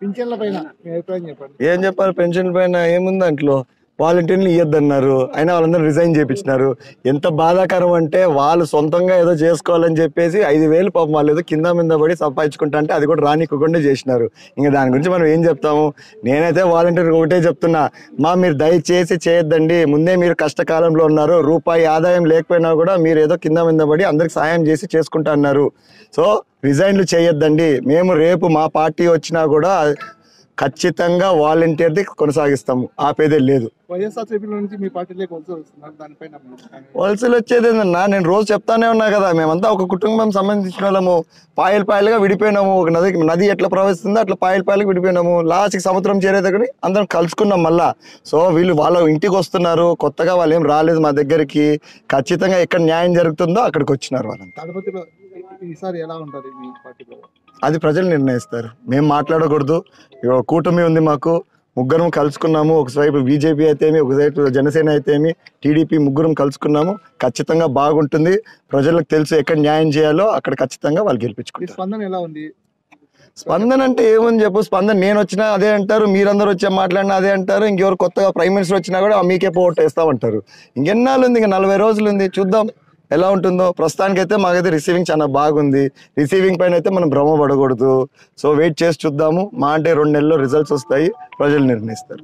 పింఛన్ల పైన మీ అభిప్రాయం చెప్పండి. ఏం చెప్పాలి? పెన్షన్ పైన ఏముంది దాంట్లో? వాలంటీర్లు ఇవ్వద్దన్నారు, అయినా వాళ్ళందరూ రిజైన్ చేయించినారు. ఎంత బాధాకరం అంటే వాళ్ళు సొంతంగా ఏదో చేసుకోవాలని చెప్పేసి 5,000 పాపం వాళ్ళు ఏదో కింద మీద పడి సంపాదించుకుంటా అంటే అది కూడా రానివ్వకుండా చేసినారు. ఇంకా దాని గురించి మనం ఏం చెప్తాము? నేనైతే వాలంటీర్ ఒకటే చెప్తున్నా, మీరు దయచేసి చేయొద్దండి. ముందే మీరు కష్టకాలంలో ఉన్నారు, రూపాయి ఆదాయం లేకపోయినా కూడా మీరు ఏదో కింద మీద పడి అందరికి సాయం చేసి చేసుకుంటా అన్నారు. సో రిజైన్లు చేయొద్దండి. మేము రేపు మా పార్టీ వచ్చినా కూడా ఖచ్చితంగా వాలంటీర్ది కొనసాగిస్తాము, ఆపేదే లేదు. వైఎస్ఆర్సీపీ నుంచి మీ పార్టీలోకి వస్తున్నారు, దానిపైన వలసలు వచ్చేది ఏందన్నా? నేను రోజు చెప్తానే ఉన్నా కదా, మేమంతా ఒక కుటుంబం సంబంధించిన వాళ్ళము. పాయలుగా విడిపోయినాము. ఒక నది ఎట్లా ప్రవహిస్తుందో అట్లా పాయలుగా విడిపోయినాము. లాస్ట్కి సముద్రం చేరే దగ్గర అందరం కలుసుకున్నాం మళ్ళా. సో వీళ్ళు వాళ్ళ ఇంటికి వస్తున్నారు, కొత్తగా వాళ్ళు ఏం రాలేదు మా దగ్గరికి. ఖచ్చితంగా ఎక్కడ న్యాయం జరుగుతుందో అక్కడికి వచ్చినారు వాళ్ళంతా. ఈసారి ఎలా ఉంటుంది మీ పార్టీలో? అది ప్రజలు నిర్ణయిస్తారు, మేము మాట్లాడకూడదు. కూటమి ఉంది మాకు, ముగ్గురం కలుసుకున్నాము. ఒకవైపు బీజేపీ అయితేమి, ఒకవైపు జనసేన అయితేమి, టీడీపీ, ముగ్గురం కలుసుకున్నాము. ఖచ్చితంగా బాగుంటుంది. ప్రజలకు తెలుసు ఎక్కడ న్యాయం చేయాలో అక్కడ ఖచ్చితంగా వాళ్ళు గెలిపించుకుంటారు. స్పందన ఎలా ఉంది? స్పందన అంటే ఏముంది చెప్పు? స్పందన నేను వచ్చినా అదే అంటారు, మీరందరూ వచ్చి మాట్లాడినా అదే అంటారు. ఇంకెవరు కొత్తగా ప్రైమ్ మినిస్టర్ వచ్చినా కూడా మీకే ఓటు వేస్తామంటారు. ఇంకెన్నాళ్ళు ఉంది? ఇంకా 40 రోజులు ఉంది, చూద్దాం ఎలా ఉంటుందో. ప్రస్తుతానికైతే మాకైతే రిసీవింగ్ చాలా బాగుంది. రిసీవింగ్ పైన అయితే మనం భ్రమ పడకూడదు. సో వెయిట్ చేసి చూద్దాము. అంటే 2 నెలల్లో రిజల్ట్స్ వస్తాయి, ప్రజలు నిర్ణయిస్తారు.